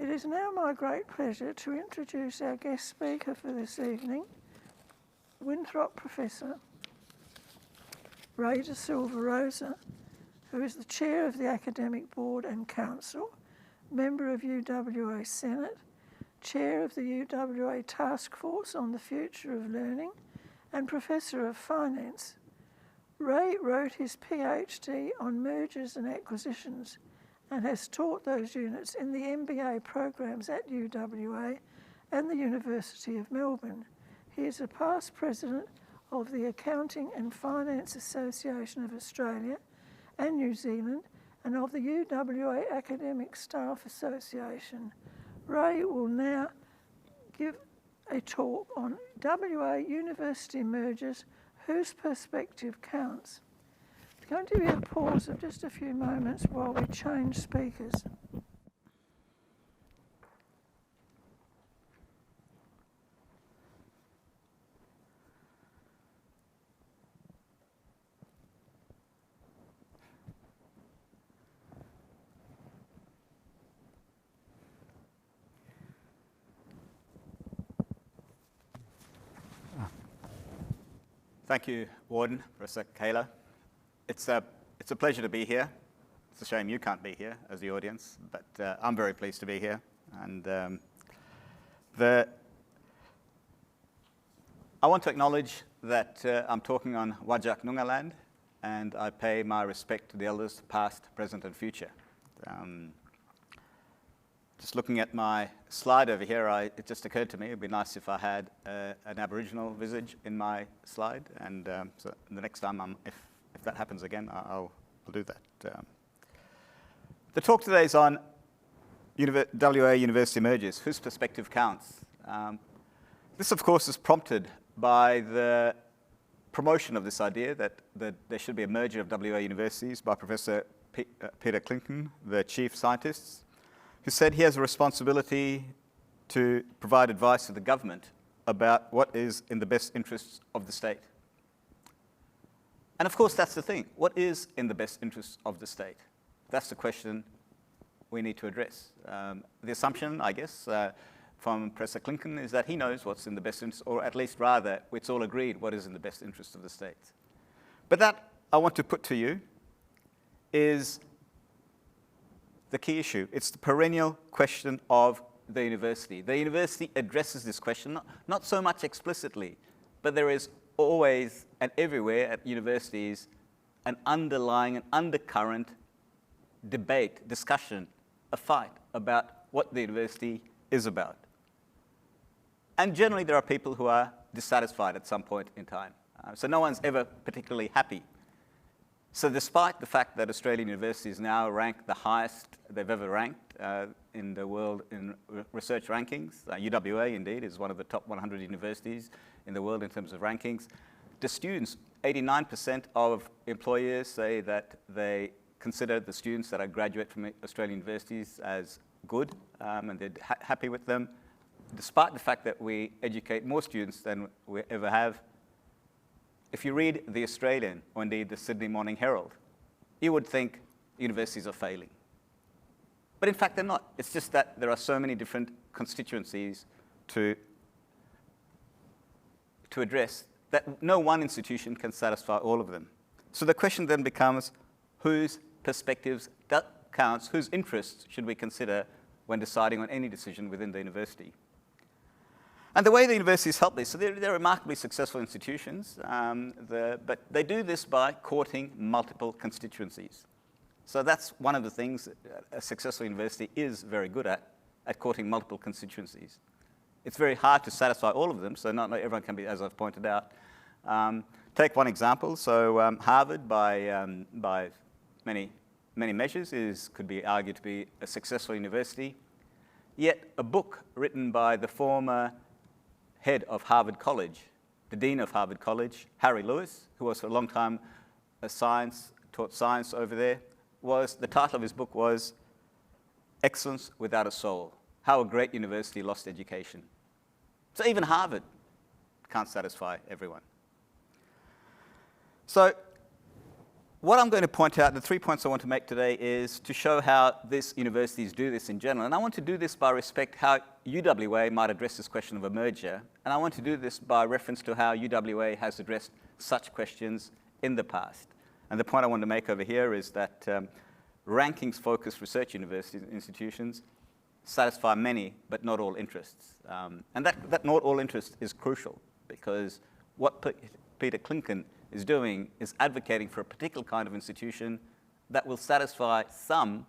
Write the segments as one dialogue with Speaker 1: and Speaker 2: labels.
Speaker 1: It is now my great pleasure to introduce our guest speaker for this evening, Winthrop Professor Ray Da Silva Rosa, who is the Chair of the Academic Board and Council, Member of UWA Senate, Chair of the UWA Task Force on the Future of Learning, and Professor of Finance. Ray wrote his PhD on mergers and acquisitions and has taught those units in the MBA programs at UWA and the University of Melbourne. He is a past president of the Accounting and Finance Association of Australia and New Zealand and of the UWA Academic Staff Association. Ray will now give a talk on WA university mergers, whose perspective counts. It's going to be a pause of just a few moments while we change speakers.
Speaker 2: Thank you, Warden, Professor Kayla. It's a pleasure to be here. It's a shame you can't be here as the audience, but I'm very pleased to be here. And I want to acknowledge that I'm talking on Whadjuk Noongar land, and I pay my respect to the elders, past, present, and future. Just looking at my slide over here, it just occurred to me it'd be nice if I had an Aboriginal visage in my slide, and so the next time, if that happens again, I'll do that. The talk today is on WA university mergers, whose perspective counts. This, of course, is prompted by the promotion of this idea that there should be a merger of WA universities by Professor Peter Clinton, the chief scientist, who said he has a responsibility to provide advice to the government about what is in the best interests of the state. And of course, that's the thing. What is in the best interests of the state? That's the question we need to address. The assumption, I guess, from Professor Clinton is that he knows what's in the best interest, or at least rather, it's all agreed what is in the best interest of the state. But that I want to put to you is the key issue. It's the perennial question of the university. The university addresses this question, not so much explicitly, but there is always and everywhere at universities an underlying, an undercurrent debate, discussion, a fight about what the university is about. And generally there are people who are dissatisfied at some point in time. So no one's ever particularly happy. So despite the fact that Australian universities now rank the highest they've ever ranked in the world in research rankings, UWA indeed is one of the top 100 universities in the world in terms of rankings, the students, 89% of employers say that they consider the students that are graduate from Australian universities as good and they're happy with them, despite the fact that we educate more students than we ever have. If you read The Australian, or indeed the Sydney Morning Herald, you would think universities are failing. But in fact, they're not. It's just that there are so many different constituencies to address that no one institution can satisfy all of them. So the question then becomes, whose perspectives counts, whose interests should we consider when deciding on any decision within the university? And the way the universities help this, so they're remarkably successful institutions, but they do this by courting multiple constituencies. So that's one of the things a successful university is very good at courting multiple constituencies. It's very hard to satisfy all of them, so not everyone can be, as I've pointed out. Take one example. So Harvard, by many measures, could be argued to be a successful university. Yet a book written by the former head of Harvard College, the dean of Harvard College, Harry Lewis, who was for a long time taught science over there, the title of his book was Excellence Without a Soul, How a Great University Lost Education. So even Harvard can't satisfy everyone. So what I'm going to point out, the 3 points I want to make today, is to show how these universities do this in general. And I want to do this by respect how UWA might address this question of a merger. And I want to do this by reference to how UWA has addressed such questions in the past. And the point I want to make over here is that rankings-focused research university institutions satisfy many, but not all interests. And that not all interest is crucial, because what Peter Klinken is doing is advocating for a particular kind of institution that will satisfy some,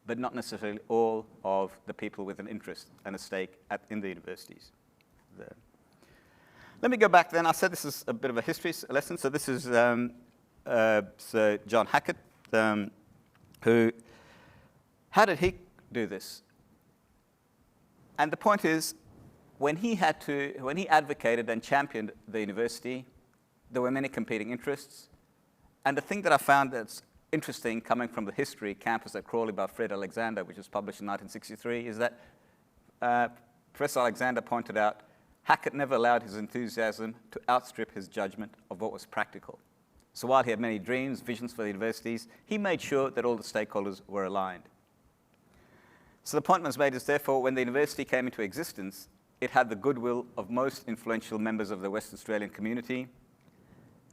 Speaker 2: but not necessarily all, of the people with an interest and a stake in the universities. Let me go back then. I said this is a bit of a history lesson. So this is Sir John Hackett, how did he do this? And the point is, when he advocated and championed the university, there were many competing interests. And the thing that I found that's interesting, coming from the history campus at Crawley by Fred Alexander, which was published in 1963, is that Professor Alexander pointed out Hackett never allowed his enthusiasm to outstrip his judgment of what was practical. So while he had many dreams, visions for the universities, he made sure that all the stakeholders were aligned. So the point was made is, therefore, when the university came into existence, it had the goodwill of most influential members of the West Australian community,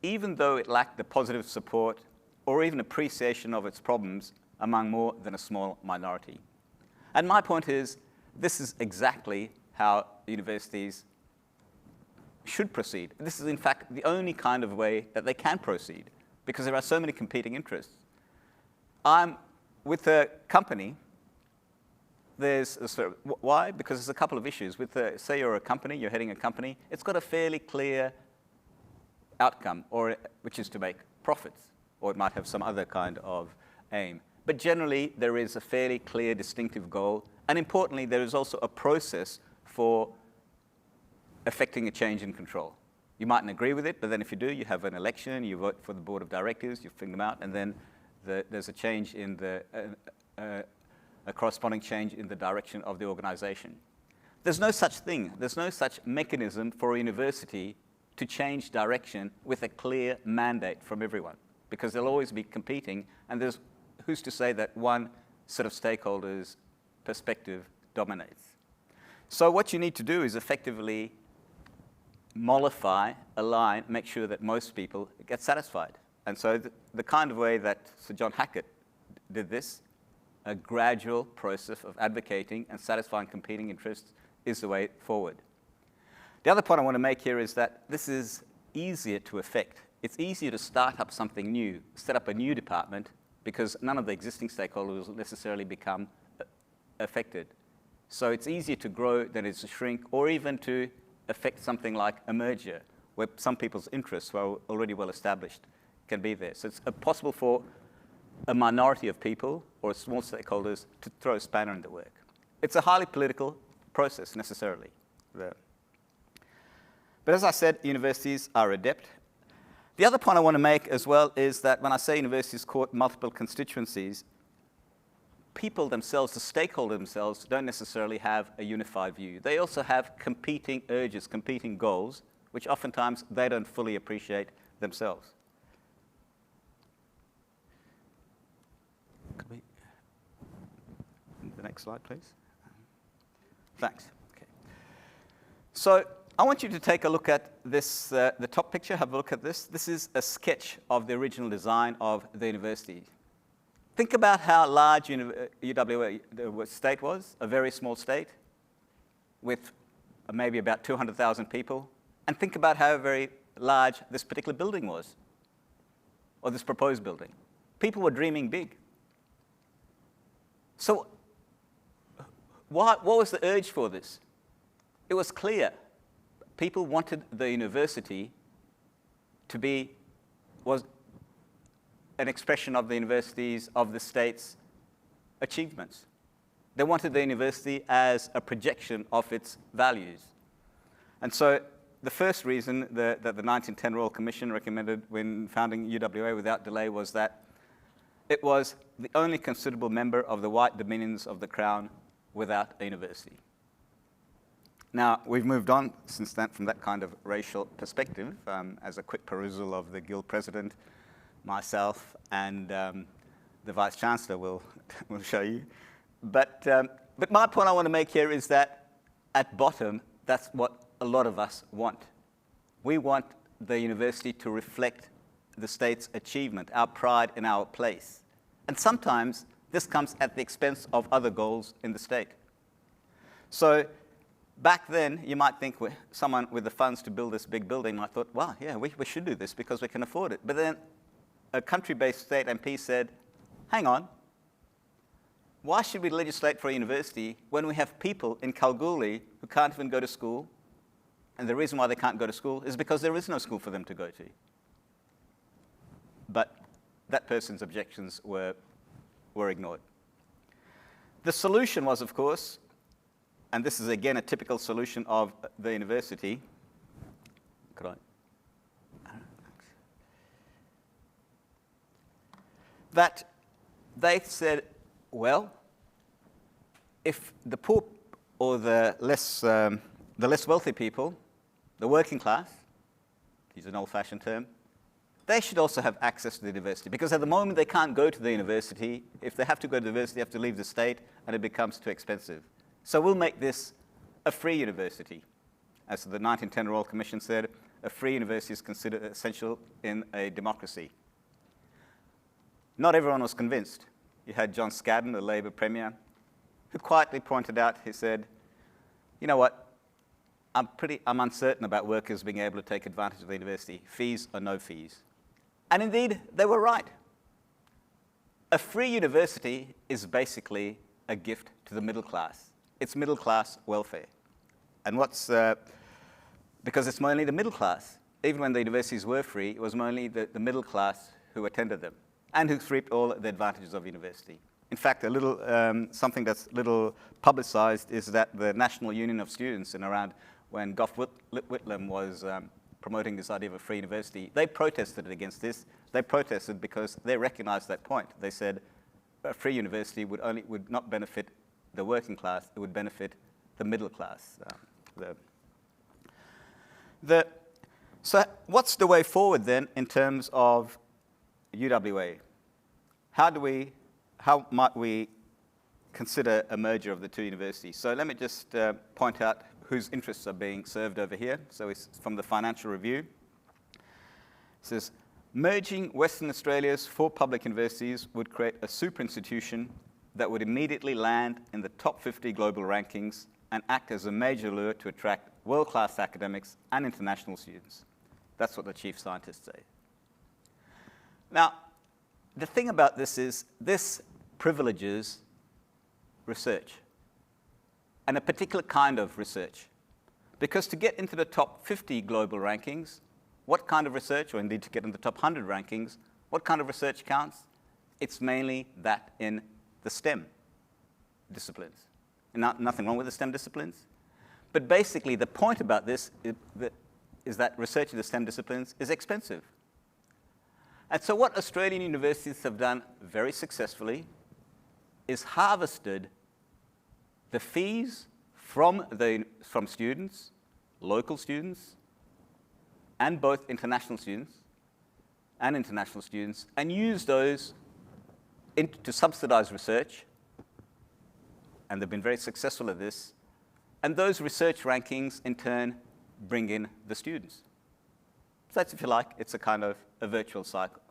Speaker 2: even though it lacked the positive support or even appreciation of its problems among more than a small minority. And my point is, this is exactly how universities should proceed. This is, in fact, the only kind of way that they can proceed, because there are so many competing interests. With a company, why? Because there's a couple of issues. Say you're a company, you're heading a company, it's got a fairly clear outcome, which is to make profits, or it might have some other kind of aim. But generally, there is a fairly clear, distinctive goal, and importantly, there is also a process for effecting a change in control. You mightn't agree with it, but then if you do, you have an election, you vote for the board of directors, you fling them out, and then there's a change in a corresponding change in the direction of the organization. There's no such thing. There's no such mechanism for a university to change direction with a clear mandate from everyone, because they'll always be competing, and who's to say that one set of stakeholders' perspective dominates? So what you need to do is effectively mollify, align, make sure that most people get satisfied. And so the kind of way that Sir John Hackett did this, a gradual process of advocating and satisfying competing interests, is the way forward. The other point I want to make here is that this is easier to effect. It's easier to start up something new, set up a new department, because none of the existing stakeholders will necessarily become affected. So it's easier to grow than it is to shrink, or even to affect something like a merger, where some people's interests were already well established can be there. So it's possible for a minority of people or small stakeholders to throw a spanner in the work. It's a highly political process, necessarily. But as I said, universities are adept. The other point I want to make as well is that when I say universities court multiple constituencies, people themselves, the stakeholders themselves, don't necessarily have a unified view. They also have competing urges, competing goals, which oftentimes they don't fully appreciate themselves. Could we, the next slide, please. Thanks. Okay. So I want you to take a look at this, the top picture, have a look at this. This is a sketch of the original design of the university. Think about how large UWA the state was, a very small state with maybe about 200,000 people. And think about how very large this particular building was, or this proposed building. People were dreaming big. So what was the urge for this? It was clear. People wanted the university to was an expression of the university's, of the state's achievements. They wanted the university as a projection of its values. And so the first reason that the 1910 Royal Commission recommended when founding UWA without delay was that it was the only considerable member of the white dominions of the Crown without a university. Now, we've moved on since then from that kind of racial perspective. As a quick perusal of the Guild President, myself, and the Vice-Chancellor will show you. But my point I want to make here is that at bottom, that's what a lot of us want. We want the university to reflect the state's achievement, our pride in our place. And sometimes this comes at the expense of other goals in the state. So back then, you might think someone with the funds to build this big building might thought, well, yeah, we should do this because we can afford it. But then a country-based state MP said, hang on, why should we legislate for a university when we have people in Kalgoorlie who can't even go to school? And the reason why they can't go to school is because there is no school for them to go to. But that person's objections were ignored. The solution was, of course, and this is again a typical solution of the university. That they said, well, if the poor or the less wealthy people, the working class, use an old-fashioned term, they should also have access to the university, because at the moment they can't go to the university. If they have to go to the university, they have to leave the state, and it becomes too expensive. So we'll make this a free university. As the 1910 Royal Commission said, a free university is considered essential in a democracy. Not everyone was convinced. You had John Scadden, the Labour Premier, who quietly pointed out, he said, you know what, I'm uncertain about workers being able to take advantage of the university, fees or no fees. And indeed, they were right. A free university is basically a gift to the middle class. It's middle class welfare. And because it's mainly the middle class. Even when the universities were free, it was mainly the middle class who attended them and who reaped all the advantages of university. In fact, something that's a little publicized is that the National Union of Students, in around when Gough Whitlam was promoting this idea of a free university, they protested against this. They protested because they recognized that point. They said a free university would not benefit the working class, it would benefit the middle class. So what's the way forward then in terms of UWA? How might we consider a merger of the two universities? So let me just point out whose interests are being served over here. So it's from the Financial Review. It says, merging Western Australia's 4 public universities would create a super institution that would immediately land in the top 50 global rankings and act as a major lure to attract world-class academics and international students. That's what the chief scientists say. Now, the thing about this is this privileges research, and a particular kind of research. Because to get into the top 50 global rankings, what kind of research, or indeed to get in the top 100 rankings, what kind of research counts? It's mainly that in the STEM disciplines. And nothing wrong with the STEM disciplines. But basically, the point about this is that research in the STEM disciplines is expensive. And so what Australian universities have done very successfully is harvested the fees from students, local students, and both international students, and use those to subsidize research, and they've been very successful at this, and those research rankings, in turn, bring in the students. So that's, if you like, it's a kind of a virtual cycle.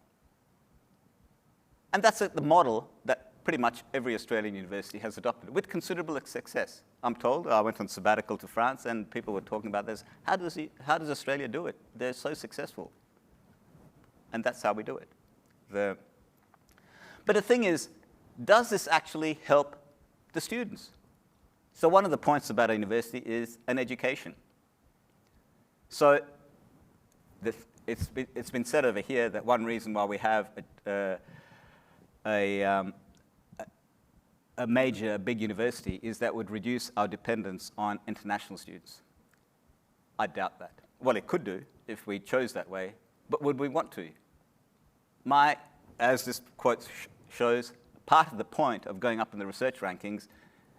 Speaker 2: And that's the model that pretty much every Australian university has adopted, with considerable success. I'm told, I went on sabbatical to France, and people were talking about this. How does Australia do it? They're so successful. And that's how we do it. But the thing is, does this actually help the students? So one of the points about a university is an education. So it's been said over here that one reason why we have a major, big university is that would reduce our dependence on international students. I doubt that. Well, it could do if we chose that way, but would we want to? As this quote shows, part of the point of going up in the research rankings,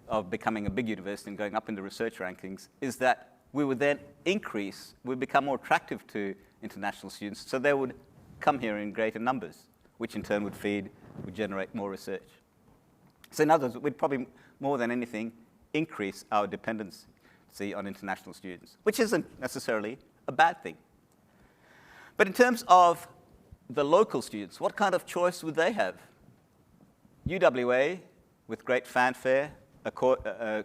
Speaker 2: of becoming a big university and going up in the research rankings, is that we would then become more attractive to international students, so they would come here in greater numbers, which in turn would generate more research. So in other words, we'd probably, more than anything, increase our dependency on international students, which isn't necessarily a bad thing. But in terms of the local students, what kind of choice would they have? UWA, with great fanfare,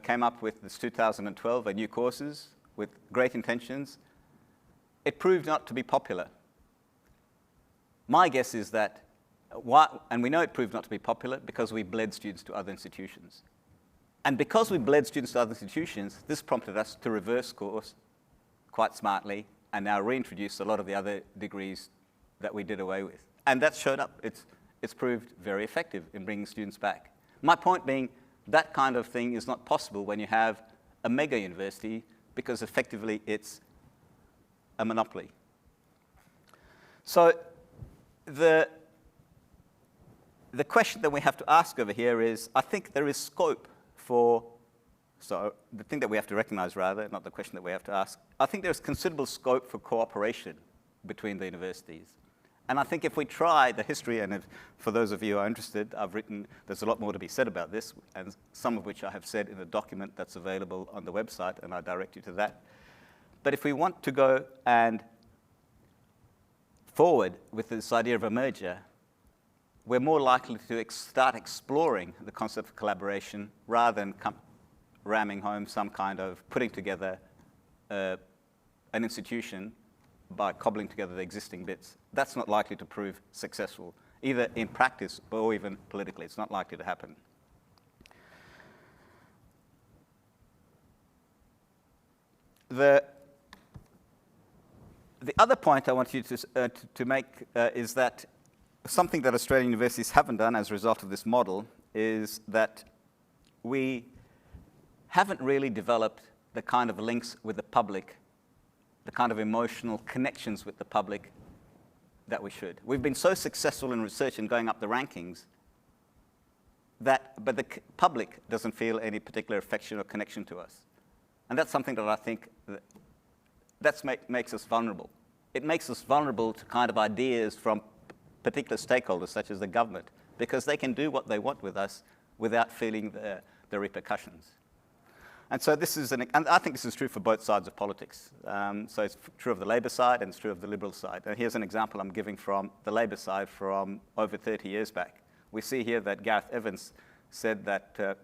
Speaker 2: came up with this 2012, new courses with great intentions. It proved not to be popular. My guess is that, and we know it proved not to be popular because we bled students to other institutions. And because we bled students to other institutions, this prompted us to reverse course quite smartly and now reintroduce a lot of the other degrees that we did away with. And that showed up. It's proved very effective in bringing students back. My point being, that kind of thing is not possible when you have a mega university because effectively it's a monopoly. So the question that we have to ask over here is, I think there is scope for, so the thing that we have to recognize rather, not the question that we have to ask, I think there's considerable scope for cooperation between the universities. And I think if we try the history, and for those of you who are interested, there's a lot more to be said about this, and some of which I have said in a document that's available on the website, and I direct you to that. But if we want to go and forward with this idea of a merger, we're more likely to start exploring the concept of collaboration rather than ramming home some kind of putting together an institution by cobbling together the existing bits. That's not likely to prove successful, either in practice or even politically. It's not likely to happen. The other point I want you to make is that something that Australian universities haven't done as a result of this model is that we haven't really developed the kind of links with the public, the kind of emotional connections with the public that we should. We've been so successful in research and going up the rankings but the public doesn't feel any particular affection or connection to us. And that's something that I think makes us vulnerable. It makes us vulnerable to kind of ideas from particular stakeholders, such as the government, because they can do what they want with us without feeling the repercussions. And so and I think this is true for both sides of politics. So it's true of the Labor side and it's true of the Liberal side. And here's an example I'm giving from the Labor side from over 30 years back. We see here that Gareth Evans said that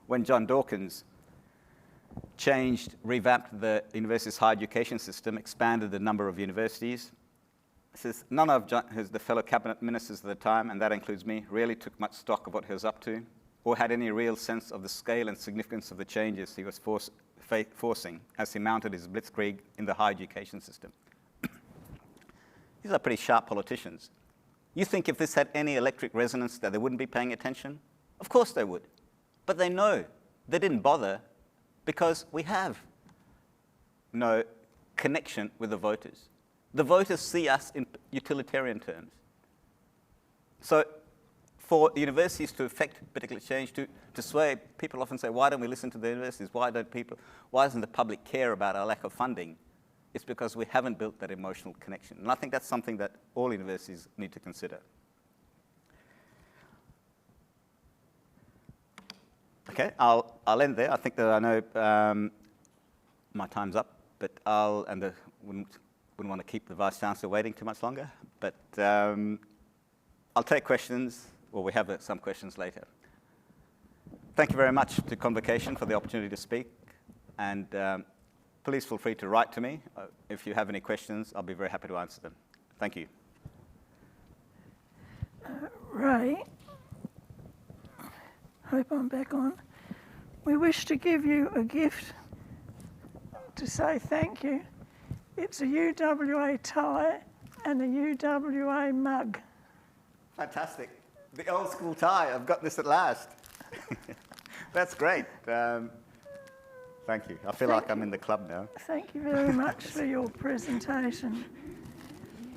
Speaker 2: when John Dawkins revamped the university's higher education system, expanded the number of universities, says none of the fellow cabinet ministers at the time, and that includes me, really took much stock of what he was up to, or had any real sense of the scale and significance of the changes he was forcing as he mounted his blitzkrieg in the higher education system. These are pretty sharp politicians. You think if this had any electric resonance that they wouldn't be paying attention? Of course they would. But they know they didn't bother because we have no connection with the voters. The voters see us in utilitarian terms. So for universities to effect particular change, to sway, people often say, why don't we listen to the universities? Why doesn't the public care about our lack of funding? It's because we haven't built that emotional connection. And I think that's something that all universities need to consider. Okay, I'll end there. I think that I know my time's up, but wouldn't want to keep the Vice-Chancellor waiting too much longer, but I'll take questions, or we have some questions later. Thank you very much to Convocation for the opportunity to speak, and please feel free to write to me. If you have any questions, I'll be very happy to answer them. Thank you.
Speaker 1: Ray, hope I'm back on. We wish to give you a gift to say thank you. It's a UWA tie and a UWA mug.
Speaker 2: Fantastic. The old school tie. I've got this at last. That's great. Thank you. I feel like I'm in the club now.
Speaker 1: Thank you very much for your presentation.